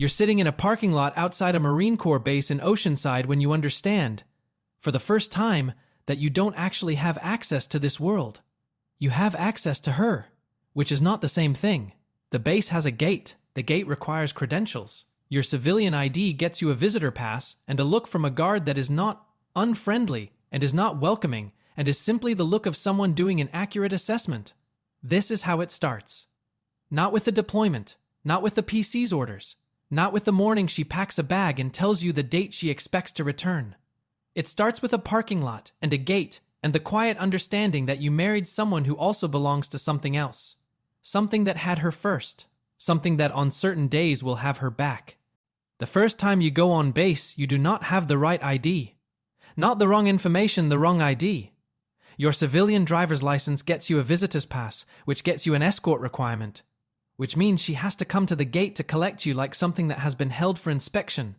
You're sitting in a parking lot outside a Marine Corps base in Oceanside when you understand, for the first time, that you don't actually have access to this world. You have access to her, which is not the same thing. The base has a gate. The gate requires credentials. Your civilian ID gets you a visitor pass and a look from a guard that is not unfriendly and is not welcoming and is simply the look of someone doing an accurate assessment. This is how it starts. Not with the deployment, not with the PC's orders, not with the morning she packs a bag and tells you the date she expects to return. It starts with a parking lot and a gate and the quiet understanding that you married someone who also belongs to something else. Something that had her first. Something that on certain days will have her back. The first time you go on base, you do not have the right ID. Not the wrong information, the wrong ID. Your civilian driver's license gets you a visitor's pass, which gets you an escort requirement, which means she has to come to the gate to collect you like something that has been held for inspection.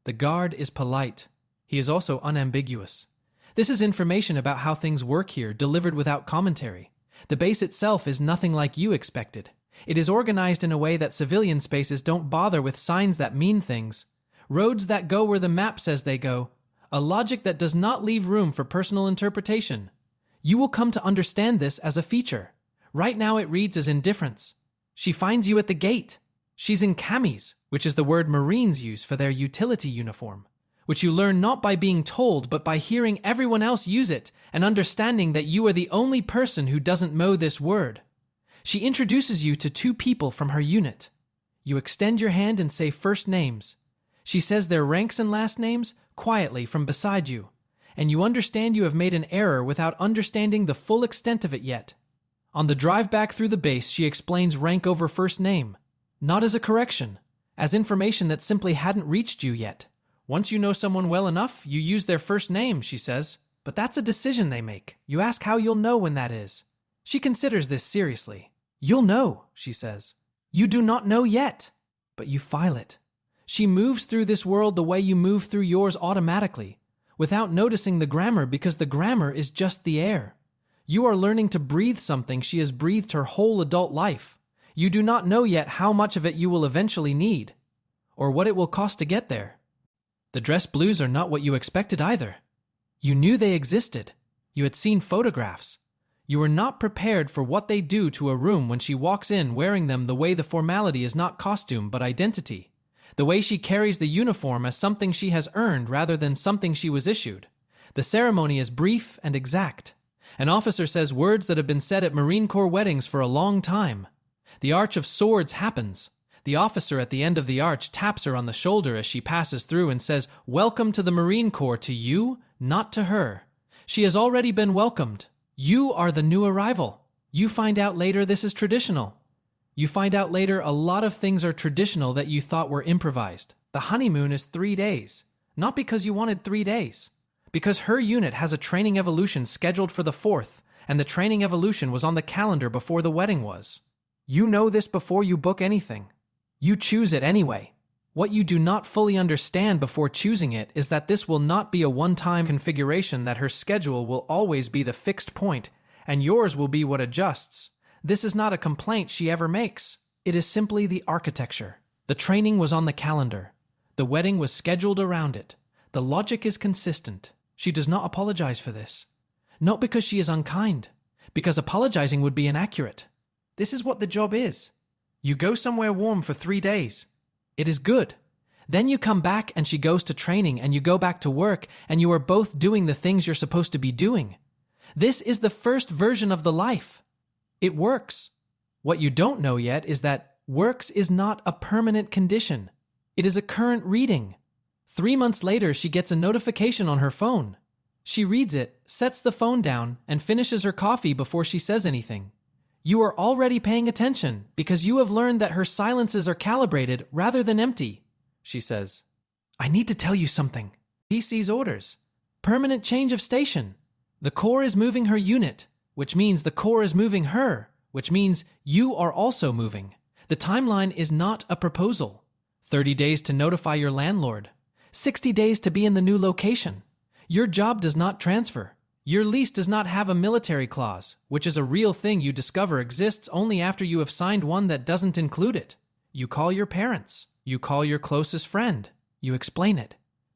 The guard is polite. He is also unambiguous. This is information about how things work here, delivered without commentary. The base itself is nothing like you expected. It is organized in a way that civilian spaces don't bother with signs that mean things, roads that go where the map says they go, a logic that does not leave room for personal interpretation. You will come to understand this as a feature. Right now it reads as indifference. She finds you at the gate. She's in camis, which is the word Marines use for their utility uniform, which you learn not by being told but by hearing everyone else use it and understanding that you are the only person who doesn't know this word. She introduces you to two people from her unit. You extend your hand and say first names. She says their ranks and last names quietly from beside you, and you understand you have made an error without understanding the full extent of it yet. On the drive back through the base, she explains rank over first name, not as a correction, as information that simply hadn't reached you yet. Once you know someone well enough, you use their first name, she says, but that's a decision they make. You ask how you'll know when that is. She considers this seriously. You'll know, she says. You do not know yet, but you file it. She moves through this world the way you move through yours automatically, without noticing the grammar because the grammar is just the air. You are learning to breathe something she has breathed her whole adult life. You do not know yet how much of it you will eventually need, or what it will cost to get there. The dress blues are not what you expected either. You knew they existed. You had seen photographs. You were not prepared for what they do to a room when she walks in wearing them the way the formality is not costume but identity. The way she carries the uniform as something she has earned rather than something she was issued. The ceremony is brief and exact. An officer says words that have been said at Marine Corps weddings for a long time. The Arch of Swords happens. The officer at the end of the arch taps her on the shoulder as she passes through and says, "Welcome to the Marine Corps, to you, not to her." She has already been welcomed. You are the new arrival. You find out later this is traditional. You find out later a lot of things are traditional that you thought were improvised. The honeymoon is 3 days. Not because you wanted 3 days. Because her unit has a training evolution scheduled for the 4th, and the training evolution was on the calendar before the wedding was. You know this before you book anything. You choose it anyway. What you do not fully understand before choosing it is that this will not be a one-time configuration, that her schedule will always be the fixed point, and yours will be what adjusts. This is not a complaint she ever makes. It is simply the architecture. The training was on the calendar. The wedding was scheduled around it. The logic is consistent. She does not apologize for this. Not because she is unkind, because apologizing would be inaccurate. This is what the job is. You go somewhere warm for 3 days. It is good. Then you come back and she goes to training and you go back to work and you are both doing the things you're supposed to be doing. This is the first version of the life. It works. What you don't know yet is that works is not a permanent condition. It is a current reading. 3 months later, she gets a notification on her phone. She reads it, sets the phone down, and finishes her coffee before she says anything. You are already paying attention because you have learned that her silences are calibrated rather than empty. She says, "I need to tell you something." PC's orders. Permanent change of station. The Corps is moving her unit, which means the Corps is moving her, which means you are also moving. The timeline is not a proposal. 30 days to notify your landlord. 60 days to be in the new location. Your job does not transfer. Your lease does not have a military clause, which is a real thing you discover exists only after you have signed one that doesn't include it. You call your parents. You call your closest friend. You explain it.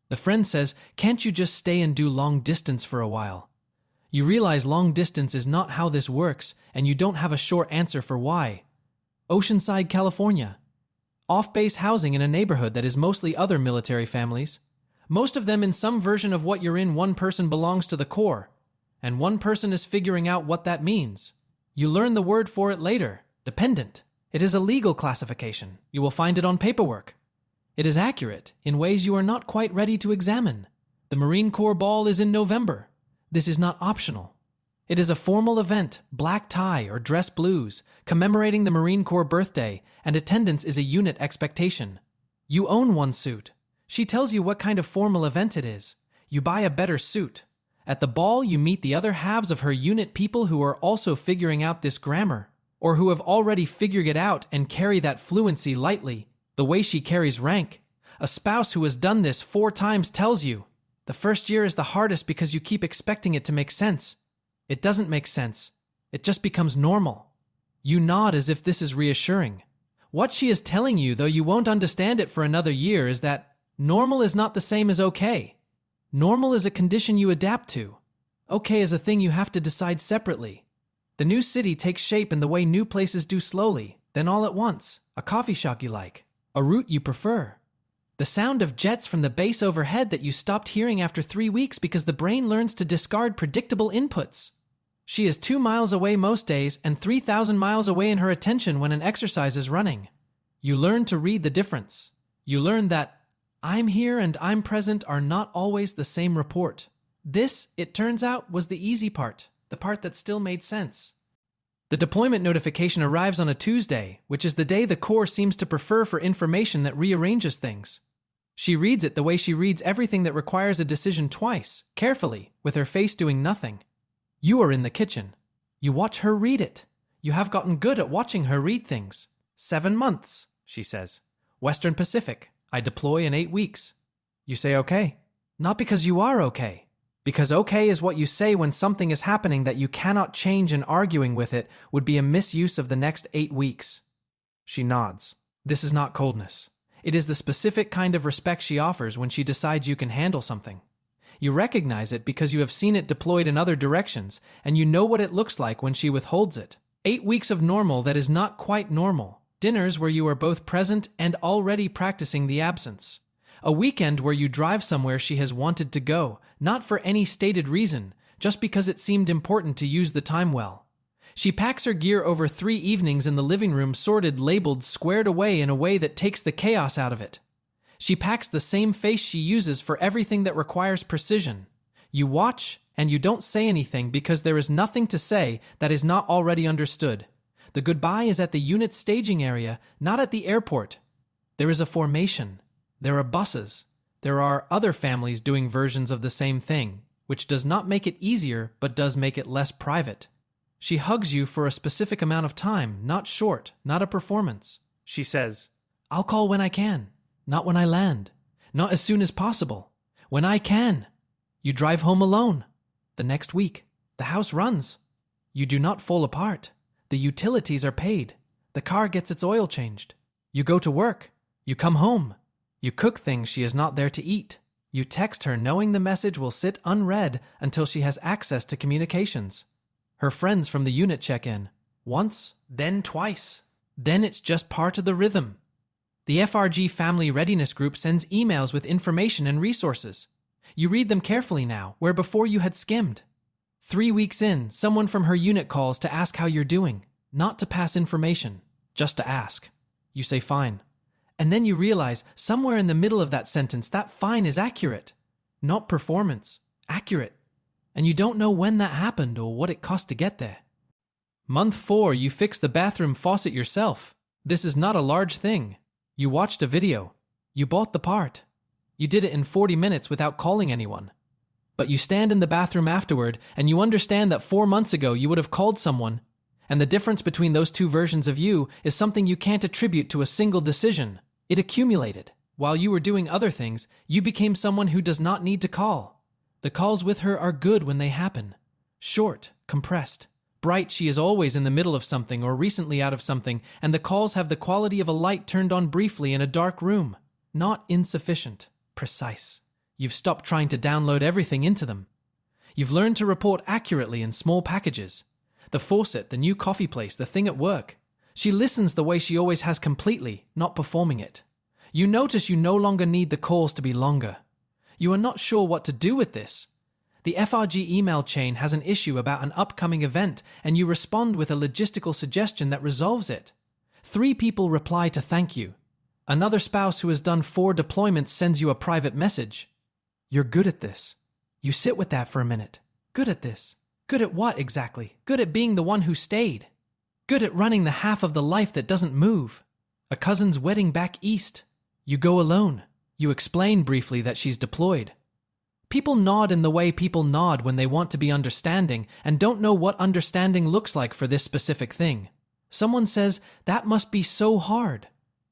The friend says, "Can't you just stay and do long distance for a while?" You realize long distance is not how this works, and you don't have a short answer for why. Oceanside, California. Off-base housing in a neighborhood that is mostly other military families. Most of them in some version of what you're in. One person belongs to the Corps, and one person is figuring out what that means. You learn the word for it later. Dependent. It is a legal classification. You will find it on paperwork. It is accurate in ways you are not quite ready to examine. The Marine Corps Ball is in November. This is not optional. It is a formal event, black tie or dress blues, commemorating the Marine Corps birthday, and attendance is a unit expectation. You own one suit. She tells you what kind of formal event it is. You buy a better suit. At the ball, you meet the other halves of her unit, people who are also figuring out this grammar, or who have already figured it out and carry that fluency lightly, the way she carries rank. A spouse who has done this 4 times tells you, the first year is the hardest because you keep expecting it to make sense. It doesn't make sense. It just becomes normal. You nod as if this is reassuring. What she is telling you, though you won't understand it for another year, is that normal is not the same as okay. Normal is a condition you adapt to. Okay is a thing you have to decide separately. The new city takes shape in the way new places do, slowly, then all at once. A coffee shop you like. A route you prefer. The sound of jets from the base overhead that you stopped hearing after 3 weeks because the brain learns to discard predictable inputs. She is 2 miles away most days and 3,000 miles away in her attention when an exercise is running. You learn to read the difference. You learn that "I'm here" and "I'm present" are not always the same report. This, it turns out, was the easy part, the part that still made sense. The deployment notification arrives on a Tuesday, which is the day the Corps seems to prefer for information that rearranges things. She reads it the way she reads everything that requires a decision twice, carefully, with her face doing nothing. You are in the kitchen. You watch her read it. You have gotten good at watching her read things. 7 months, she says. Western Pacific. I deploy in 8 weeks. You say okay. Not because you are okay. Because okay is what you say when something is happening that you cannot change, and arguing with it would be a misuse of the next 8 weeks. She nods. This is not coldness. It is the specific kind of respect she offers when she decides you can handle something. You recognize it because you have seen it deployed in other directions, and you know what it looks like when she withholds it. 8 weeks of normal that is not quite normal. Dinners where you are both present and already practicing the absence. A weekend where you drive somewhere she has wanted to go, not for any stated reason, just because it seemed important to use the time well. She packs her gear over 3 evenings in the living room, sorted, labeled, squared away in a way that takes the chaos out of it. She packs the same face she uses for everything that requires precision. You watch, and you don't say anything because there is nothing to say that is not already understood. The goodbye is at the unit staging area, not at the airport. There is a formation. There are buses. There are other families doing versions of the same thing, which does not make it easier but does make it less private. She hugs you for a specific amount of time, not short, not a performance. She says, "I'll call when I can, not when I land, not as soon as possible, when I can." You drive home alone. The next week, the house runs. You do not fall apart. The utilities are paid. The car gets its oil changed. You go to work. You come home. You cook things she is not there to eat. You text her knowing the message will sit unread until she has access to communications. Her friends from the unit check in. Once, then twice. Then it's just part of the rhythm. The FRG Family Readiness Group sends emails with information and resources. You read them carefully now, where before you had skimmed. 3 weeks in, someone from her unit calls to ask how you're doing, not to pass information, just to ask. You say fine. And then you realize, somewhere in the middle of that sentence, that fine is accurate. Not performance, accurate. And you don't know when that happened or what it cost to get there. Month 4, you fix the bathroom faucet yourself. This is not a large thing. You watched a video. You bought the part. You did it in 40 minutes without calling anyone. But you stand in the bathroom afterward and you understand that 4 months ago you would have called someone, and the difference between those 2 versions of you is something you can't attribute to a single decision. It accumulated. While you were doing other things, you became someone who does not need to call. The calls with her are good when they happen. Short, compressed, Bright, she is always in the middle of something or recently out of something, and the calls have the quality of a light turned on briefly in a dark room. Not insufficient. Precise. You've stopped trying to download everything into them. You've learned to report accurately in small packages. The faucet, the new coffee place, the thing at work. She listens the way she always has, completely, not performing it. You notice you no longer need the calls to be longer. You are not sure what to do with this. The FRG email chain has an issue about an upcoming event, and you respond with a logistical suggestion that resolves it. 3 people reply to thank you. Another spouse who has done 4 deployments sends you a private message. You're good at this. You sit with that for a minute. Good at this. Good at what exactly? Good at being the one who stayed. Good at running the half of the life that doesn't move. A cousin's wedding back east. You go alone. You explain briefly that she's deployed. People nod in the way people nod when they want to be understanding and don't know what understanding looks like for this specific thing. Someone says, "That must be so hard."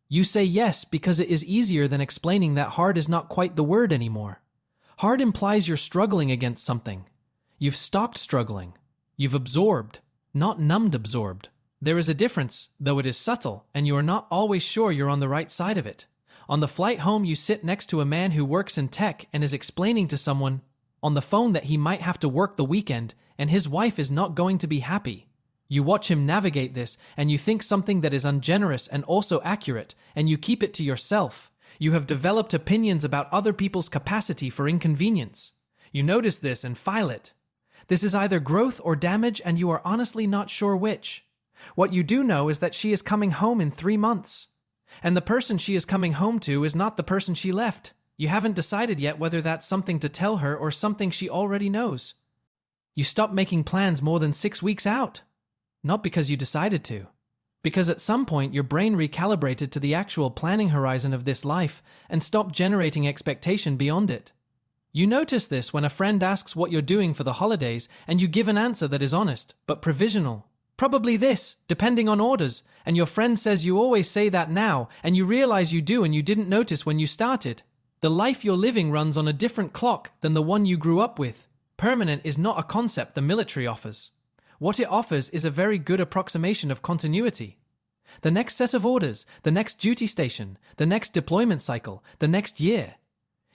You say yes because it is easier than explaining that hard is not quite the word anymore. Hard implies you're struggling against something. You've stopped struggling. You've absorbed, not numbed absorbed. There is a difference, though it is subtle, and you are not always sure you're on the right side of it. On the flight home, you sit next to a man who works in tech and is explaining to someone on the phone that he might have to work the weekend and his wife is not going to be happy. You watch him navigate this and you think something that is ungenerous and also accurate, and you keep it to yourself. You have developed opinions about other people's capacity for inconvenience. You notice this and file it. This is either growth or damage, and you are honestly not sure which. What you do know is that she is coming home in 3 months. And the person she is coming home to is not the person she left. You haven't decided yet whether that's something to tell her or something she already knows. You stop making plans more than 6 weeks out. Not because you decided to. Because at some point your brain recalibrated to the actual planning horizon of this life and stopped generating expectation beyond it. You notice this when a friend asks what you're doing for the holidays and you give an answer that is honest, but provisional. Probably this, depending on orders, and your friend says you always say that now, and you realize you do and you didn't notice when you started. The life you're living runs on a different clock than the one you grew up with. Permanent is not a concept the military offers. What it offers is a very good approximation of continuity. The next set of orders, the next duty station, the next deployment cycle, the next year.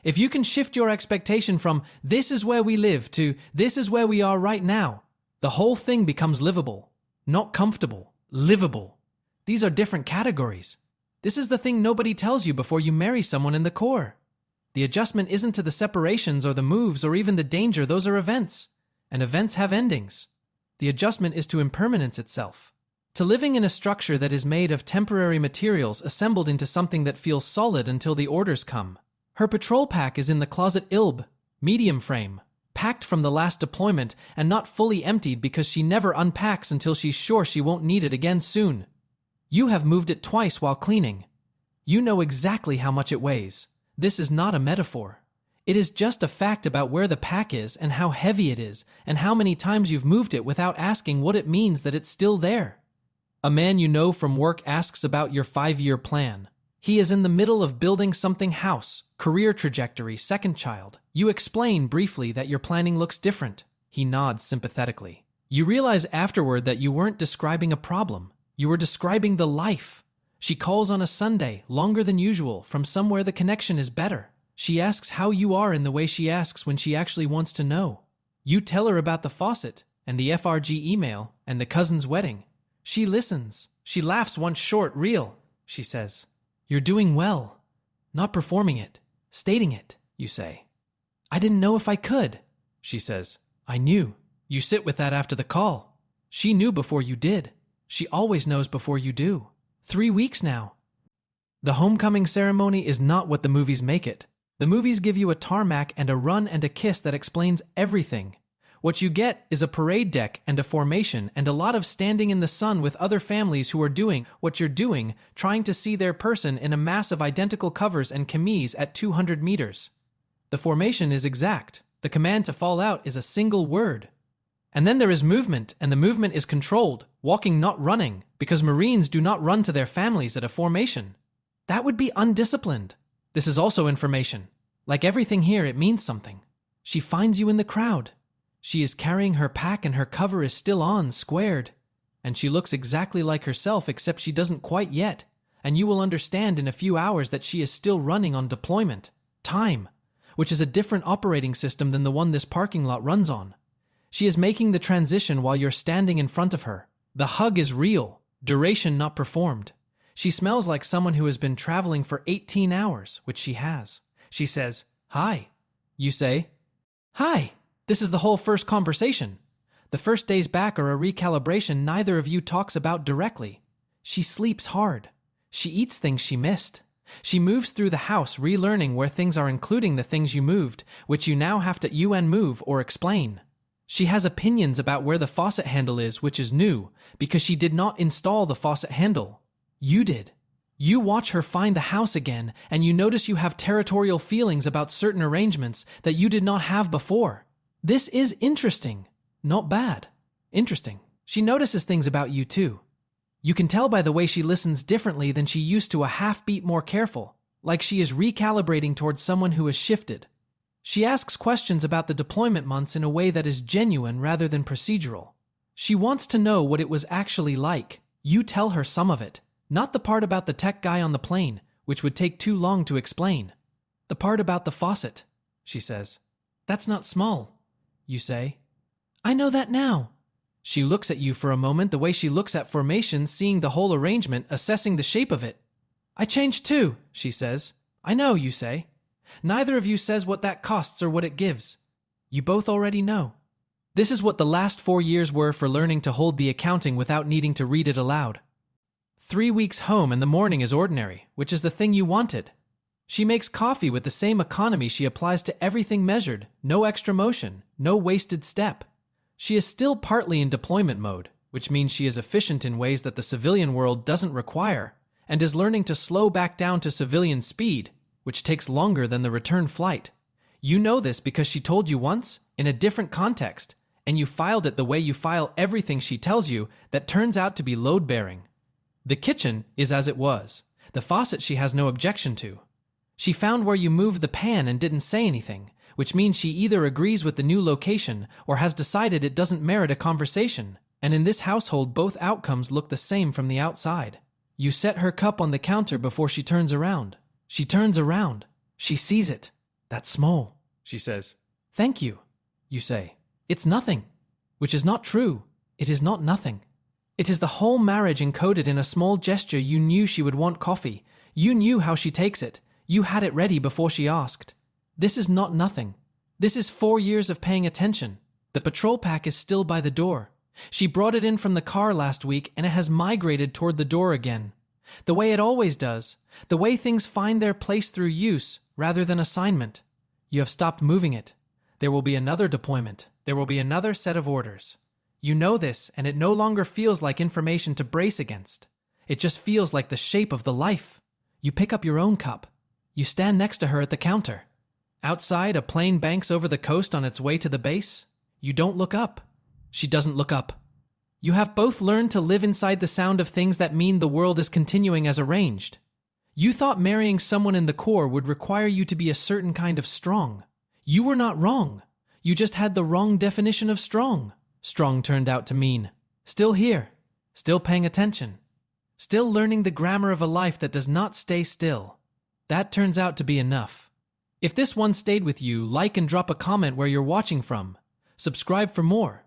If you can shift your expectation from "this is where we live" to "this is where we are right now," the whole thing becomes livable. Not comfortable, livable. These are different categories. This is the thing nobody tells you before you marry someone in the core. The adjustment isn't to the separations or the moves or even the danger. Those are events. And events have endings. The adjustment is to impermanence itself. To living in a structure that is made of temporary materials assembled into something that feels solid until the orders come. Her patrol pack is in the closet ILB, medium frame, packed from the last deployment and not fully emptied because she never unpacks until she's sure she won't need it again soon. You have moved it twice while cleaning. You know exactly how much it weighs. This is not a metaphor. It is just a fact about where the pack is and how heavy it is and how many times you've moved it without asking what it means that it's still there. A man you know from work asks about your 5-year plan. He is in the middle of building something: house, career trajectory, second child. You explain briefly that your planning looks different. He nods sympathetically. You realize afterward that you weren't describing a problem. You were describing the life. She calls on a Sunday, longer than usual, from somewhere the connection is better. She asks how you are in the way she asks when she actually wants to know. You tell her about the faucet, and the FRG email, and the cousin's wedding. She listens. She laughs once short, real. She says, "You're doing well." Not performing it. Stating it, you say. "I didn't know if I could." She says, "I knew." You sit with that after the call. She knew before you did. She always knows before you do. 3 weeks now. The homecoming ceremony is not what the movies make it. The movies give you a tarmac and a run and a kiss that explains everything. What you get is a parade deck and a formation and a lot of standing in the sun with other families who are doing what you're doing, trying to see their person in a mass of identical covers and camis at 200 meters. The formation is exact. The command to fall out is a single word. And then there is movement, and the movement is controlled, walking not running, because Marines do not run to their families at a formation. That would be undisciplined. This is also information. Like everything here, it means something. She finds you in the crowd. She is carrying her pack and her cover is still on, squared. And she looks exactly like herself except she doesn't quite yet. And you will understand in a few hours that she is still running on deployment time, which is a different operating system than the one this parking lot runs on. She is making the transition while you're standing in front of her. The hug is real, duration not performed. She smells like someone who has been traveling for 18 hours, which she has. She says, "Hi." You say, "Hi." This is the whole first conversation. The first days back are a recalibration neither of you talks about directly. She sleeps hard. She eats things she missed. She moves through the house relearning where things are, including the things you moved, which you now have to unmove or explain. She has opinions about where the faucet handle is, which is new, because she did not install the faucet handle. You did. You watch her find the house again, and you notice you have territorial feelings about certain arrangements that you did not have before. This is interesting. Not bad. Interesting. She notices things about you too. You can tell by the way she listens differently than she used to, a half-beat more careful, like she is recalibrating towards someone who has shifted. She asks questions about the deployment months in a way that is genuine rather than procedural. She wants to know what it was actually like. You tell her some of it, not the part about the tech guy on the plane, which would take too long to explain. The part about the faucet, she says. "That's not small," you say. "I know that now." She looks at you for a moment the way she looks at formation, seeing the whole arrangement, assessing the shape of it. "I changed too," she says. "I know," you say. Neither of you says what that costs or what it gives. You both already know. This is what the last 4 years were for learning to hold the accounting without needing to read it aloud. 3 weeks home and the morning is ordinary, which is the thing you wanted. She makes coffee with the same economy she applies to everything measured, no extra motion, no wasted step. She is still partly in deployment mode, which means she is efficient in ways that the civilian world doesn't require, and is learning to slow back down to civilian speed, which takes longer than the return flight. You know this because she told you once, in a different context, and you filed it the way you file everything she tells you that turns out to be load-bearing. The kitchen is as it was. The faucet she has no objection to. She found where you moved the pan and didn't say anything, which means she either agrees with the new location or has decided it doesn't merit a conversation, and in this household both outcomes look the same from the outside. You set her cup on the counter before she turns around. She turns around. She sees it. "That's small," she says. "Thank you," you say. "It's nothing," which is not true. It is not nothing. It is the whole marriage encoded in a small gesture. You knew she would want coffee. You knew how she takes it. You had it ready before she asked. This is not nothing. This is 4 years of paying attention. The patrol pack is still by the door. She brought it in from the car last week and it has migrated toward the door again. The way it always does. The way things find their place through use rather than assignment. You have stopped moving it. There will be another deployment. There will be another set of orders. You know this, and it no longer feels like information to brace against. It just feels like the shape of the life. You pick up your own cup. You stand next to her at the counter. Outside, a plane banks over the coast on its way to the base. You don't look up. She doesn't look up. You have both learned to live inside the sound of things that mean the world is continuing as arranged. You thought marrying someone in the Corps would require you to be a certain kind of strong. You were not wrong. You just had the wrong definition of strong. Strong turned out to mean still here, still paying attention, still learning the grammar of a life that does not stay still. That turns out to be enough. If this one stayed with you, like and drop a comment where you're watching from. Subscribe for more.